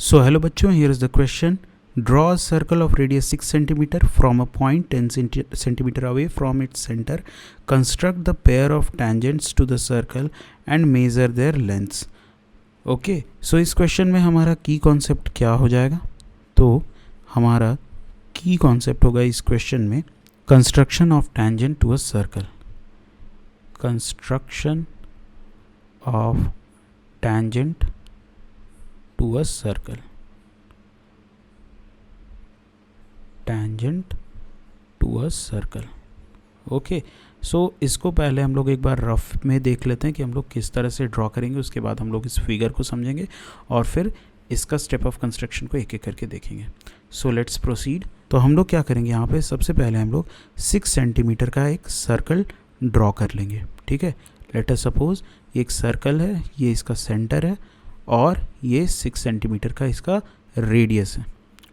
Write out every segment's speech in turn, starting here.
So hello बच्चों, here is the question. Draw a circle of radius 6 cm from a point 10 cm away from its center. Construct the pair of tangents to the circle and measure their lengths. Okay, so इस question में हमारा की concept क्या हो जाएगा? तो हमारा की कॉन्सेप्ट होगा इस क्वेश्चन में construction of tangent to a circle. Construction of tangent to a circle. Tangent to a circle. Okay, so इसको पहले हम लोग एक बार रफ में देख लेते हैं कि हम लोग किस तरह से ड्रॉ करेंगे. उसके बाद हम लोग इस फिगर को समझेंगे और फिर इसका स्टेप ऑफ कंस्ट्रक्शन को एक एक करके देखेंगे. So let's proceed. तो हम लोग क्या करेंगे, यहाँ पे सबसे पहले हम लोग 6 सेंटीमीटर का एक सर्कल ड्रॉ कर लेंगे. ठीक है, लेट अस सपोज एक सर्कल है, ये इसका सेंटर है और ये 6 सेंटीमीटर का इसका रेडियस है.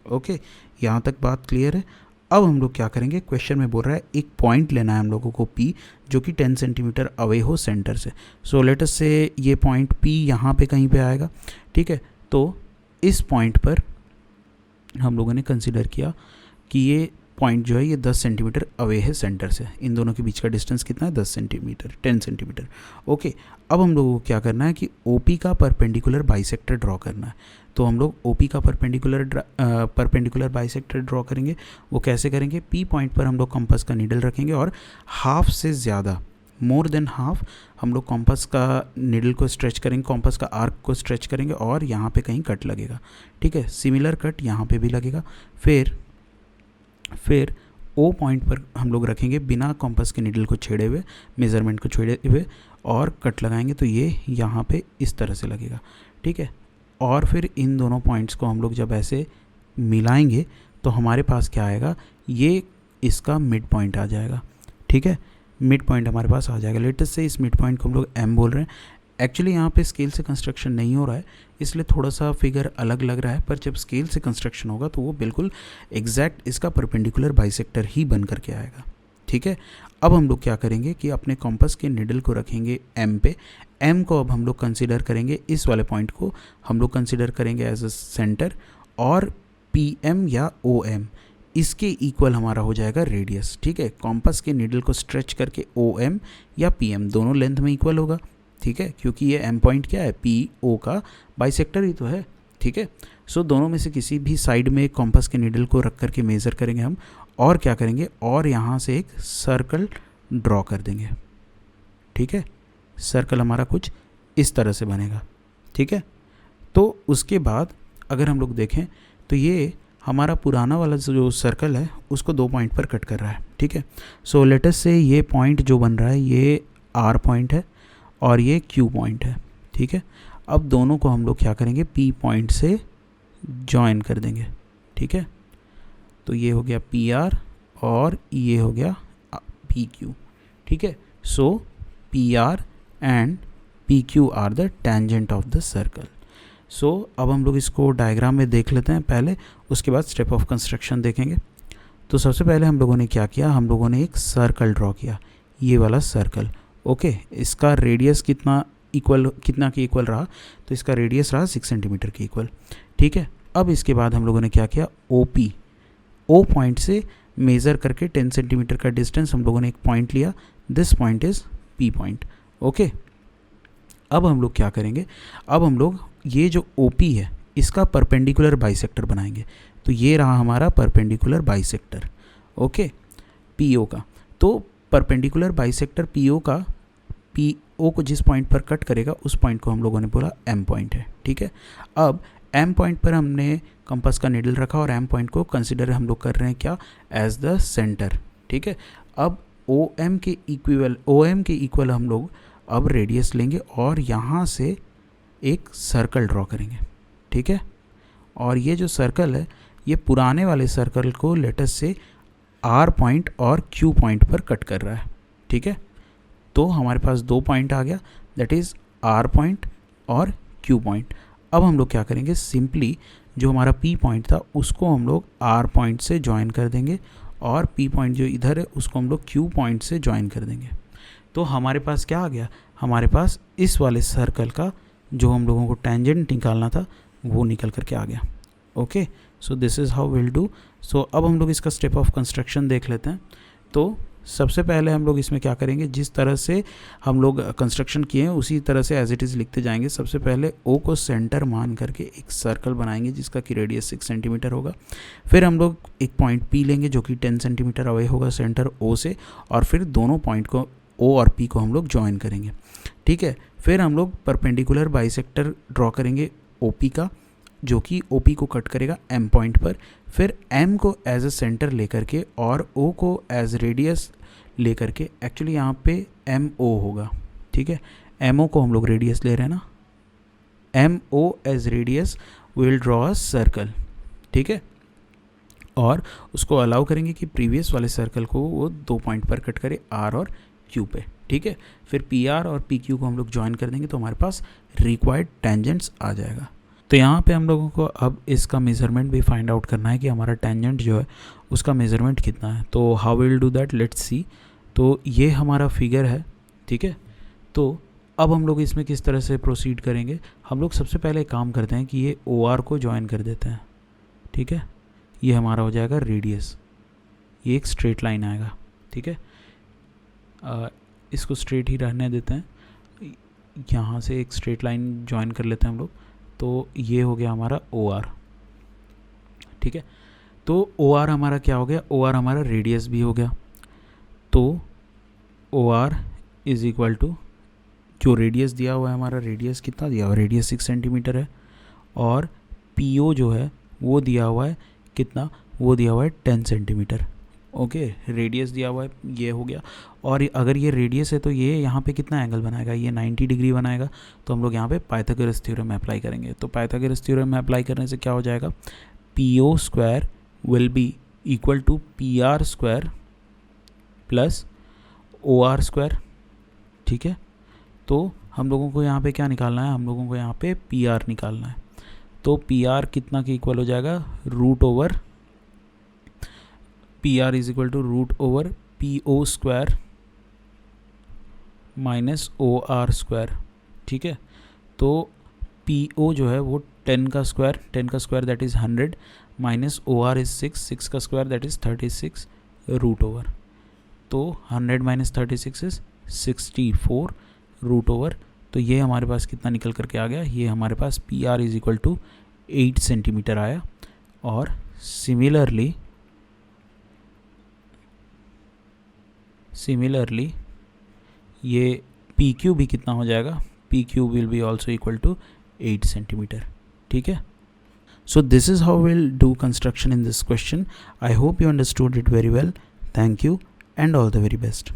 ओके, यहाँ तक बात क्लियर है. अब हम लोग क्या करेंगे, क्वेश्चन में बोल रहा है एक पॉइंट लेना है हम लोगों को P जो कि 10 सेंटीमीटर अवे हो सेंटर से. सो लेट अस से ये पॉइंट P यहाँ पे कहीं पे आएगा. ठीक है, तो इस पॉइंट पर हम लोगों ने कंसिडर किया कि ये पॉइंट जो है ये 10 सेंटीमीटर अवे है सेंटर से. इन दोनों के बीच का डिस्टेंस कितना है, 10 सेंटीमीटर, 10 सेंटीमीटर. ओके, अब हम लोगों को क्या करना है कि OP का परपेंडिकुलर बाइसेक्टर ड्रॉ करना है. तो हम लोग OP का परपेंडिकुलर बाइसेक्टर ड्रॉ करेंगे. वो कैसे करेंगे, P पॉइंट पर हम लोग कंपास का नीडल रखेंगे और हाफ से ज़्यादा, मोर देन हाफ, हम लोग कंपास का नीडल को स्ट्रेच करेंगे, कंपास का आर्क को स्ट्रेच करेंगे और यहाँ पे कहीं कट लगेगा. ठीक है, सिमिलर कट यहाँ पे भी लगेगा. फिर O पॉइंट पर हम लोग रखेंगे बिना कंपास के नीडल को छेड़े हुए, मेज़रमेंट को छेड़े हुए और कट लगाएंगे. तो ये यहाँ पे इस तरह से लगेगा. ठीक है, और फिर इन दोनों पॉइंट्स को हम लोग जब ऐसे मिलाएंगे तो हमारे पास क्या आएगा, ये इसका मिड पॉइंट आ जाएगा. ठीक है, मिड पॉइंट हमारे पास आ जाएगा. लेटेस्ट से इस मिड पॉइंट को हम लोग M बोल रहे हैं. एक्चुअली यहाँ पे स्केल से कंस्ट्रक्शन नहीं हो रहा है इसलिए थोड़ा सा फिगर अलग लग रहा है, पर जब स्केल से कंस्ट्रक्शन होगा तो वो बिल्कुल एग्जैक्ट इसका परपेंडिकुलर बाइसेक्टर ही बन करके आएगा. ठीक है, अब हम लोग क्या करेंगे कि अपने कॉम्पस के निडल को रखेंगे M पे. M को अब हम लोग कंसीडर करेंगे, इस वाले पॉइंट को हम लोग कंसीडर करेंगे एज अ सेंटर और PM या OM इसके इक्वल हमारा हो जाएगा रेडियस. ठीक है, कॉम्पस के निडल को स्ट्रेच करके OM या PM दोनों लेंथ में इक्वल होगा. ठीक है, क्योंकि ये M पॉइंट क्या है, PO का बाइसेक्टर ही तो है. ठीक है, सो दोनों में से किसी भी साइड में कॉम्पस के निडल को रख करके मेज़र करेंगे हम और क्या करेंगे, और यहाँ से एक सर्कल ड्रॉ कर देंगे. ठीक है, सर्कल हमारा कुछ इस तरह से बनेगा. ठीक है, तो उसके बाद अगर हम लोग देखें तो ये हमारा पुराना वाला जो सर्कल है उसको 2 पॉइंट पर कट कर रहा है. ठीक है, सो लेट अस से ये पॉइंट जो बन रहा है ये R पॉइंट है और ये Q पॉइंट है. ठीक है, अब दोनों को हम लोग क्या करेंगे, P पॉइंट से जॉइन कर देंगे. ठीक है, तो ये हो गया PR और ये हो गया PQ. ठीक है, so PR and PQ are the tangent of the circle. So अब हम लोग इसको डायग्राम में देख लेते हैं पहले, उसके बाद स्टेप ऑफ कंस्ट्रक्शन देखेंगे. तो सबसे पहले हम लोगों ने क्या किया, हम लोगों ने एक सर्कल ड्रॉ किया, ये वाला सर्कल. ओके, इसका रेडियस कितना के इक्वल रहा, तो इसका रेडियस रहा 6 सेंटीमीटर के इक्वल. ठीक है, अब इसके बाद हम लोगों ने क्या किया, O पॉइंट से मेज़र करके 10 सेंटीमीटर का डिस्टेंस हम लोगों ने एक पॉइंट लिया. This point is P point. Okay, अब हम लोग क्या करेंगे, अब हम लोग ये जो OP है इसका परपेंडिकुलर बाइसेक्टर बनाएंगे. तो ये रहा हमारा परपेंडिकुलर बाइसेक्टर. ओके, PO का. तो परपेंडिकुलर बाइसेक्टर PO का, PO को जिस पॉइंट पर कट करेगा उस पॉइंट को हम लोगों ने बोला M पॉइंट है. ठीक है, अब M पॉइंट पर हमने कंपास का निडल रखा और M पॉइंट को कंसिडर हम लोग कर रहे हैं क्या, एज द सेंटर. ठीक है, अब OM के इक्वल हम लोग अब रेडियस लेंगे और यहाँ से एक सर्कल ड्रॉ करेंगे. ठीक है, और ये जो सर्कल है ये पुराने वाले सर्कल को लेटस से R पॉइंट और Q पॉइंट पर कट कर रहा है. ठीक है, तो हमारे पास 2 पॉइंट आ गया, दैट इज़ R पॉइंट और Q पॉइंट. अब हम लोग क्या करेंगे, सिंपली जो हमारा P पॉइंट था उसको हम लोग R पॉइंट से ज्वाइन कर देंगे और P पॉइंट जो इधर है उसको हम लोग Q पॉइंट से ज्वाइन कर देंगे. तो हमारे पास क्या आ गया, हमारे पास इस वाले सर्कल का जो हम लोगों को टेंजेंट निकालना था वो निकल करके आ गया। Okay, so this is how will do. So अब हम लोग इसका स्टेप ऑफ कंस्ट्रक्शन देख लेते हैं। तो सबसे पहले हम लोग इसमें क्या करेंगे, जिस तरह से हम लोग कंस्ट्रक्शन किए हैं उसी तरह से एज इट इज़ लिखते जाएंगे। सबसे पहले ओ को सेंटर मान करके एक सर्कल बनाएंगे जिसका कि रेडियस 6 सेंटीमीटर होगा। फिर हम लोग एक पॉइंट पी लेंगे जो कि 10 सेंटीमीटर अवे होगा सेंटर ओ से, और फिर दोनों पॉइंट को ओ और पी को हम लोग ज्वाइन करेंगे। ठीक है, फिर हम लोग परपेंडिकुलर बाइसेक्टर ड्रॉ करेंगे ओ पी का, जो कि ओ पी को कट करेगा एम पॉइंट पर। फिर एम को एज अ सेंटर लेकर के और ओ को एज रेडियस लेकर के, एक्चुअली यहाँ पे एम ओ होगा। ठीक है, एम ओ को हम लोग रेडियस ले रहे हैं ना, M O as radius will draw a circle. ठीक है, और उसको अलाउ करेंगे कि प्रीवियस वाले सर्कल को वो 2 पॉइंट पर कट करे, आर और क्यू पे। ठीक है, फिर पी आर और पी क्यू को हम लोग ज्वाइन कर देंगे तो हमारे पास रिक्वायर्ड टेंजेंट्स आ जाएगा। तो यहाँ पे हम लोगों को अब इसका मेज़रमेंट भी फाइंड आउट करना है कि हमारा टेंजेंट जो है उसका मेज़रमेंट कितना है। तो how will do that, let's see. तो ये हमारा फिगर है। ठीक है, तो अब हम लोग इसमें किस तरह से प्रोसीड करेंगे, हम लोग सबसे पहले काम करते हैं कि ये ओ आर को ज्वाइन कर देते हैं। ठीक है, ये हमारा हो जाएगा रेडियस, ये एक स्ट्रेट लाइन आएगा। ठीक है, इसको स्ट्रेट ही रहने देते हैं, यहाँ से एक स्ट्रेट लाइन ज्वाइन कर लेते हैं हम लोग। तो ये हो गया हमारा ओ आर। ठीक है, तो ओ आर हमारा क्या हो गया, ओ आर हमारा रेडियस भी हो गया। तो O R is equal to, जो रेडियस दिया हुआ है हमारा, रेडियस कितना दिया हुआ है, रेडियस 6 सेंटीमीटर है, और पी ओ जो है वो दिया हुआ है कितना, वो दिया हुआ है 10 सेंटीमीटर। ओके, रेडियस दिया हुआ है, ये हो गया। और अगर ये रेडियस है तो ये यहाँ पे कितना एंगल बनाएगा, ये 90 डिग्री बनाएगा। तो हम लोग यहाँ पे पाइथागोरस थ्योरम अप्लाई करेंगे। तो पाइथागोरस थ्योरम में अप्लाई करने से क्या हो जाएगा, P O square will be equal to P R square plus O R square. ठीक है, तो हम लोगों को यहाँ पे क्या निकालना है, हम लोगों को यहाँ पे पी आर निकालना है। तो पी आर कितना के इक्वल हो जाएगा, root over, P R is equal to root over P O square minus O R square. ठीक है, तो पी ओ जो है वो 10 का square that is 100 minus O R is 6 का square that is 36 root over. तो 100 माइनस 36 इज़ 64 रूट ओवर। तो ये हमारे पास कितना निकल करके आ गया, ये हमारे पास P R is equal to 8 centimetre आया। और सिमिलरली ये पी क्यू भी कितना हो जाएगा, P Q will be also equal to 8 centimetre. ठीक है, so this is how will do construction in this question. I hope you understood it very well. Thank you and all the very best.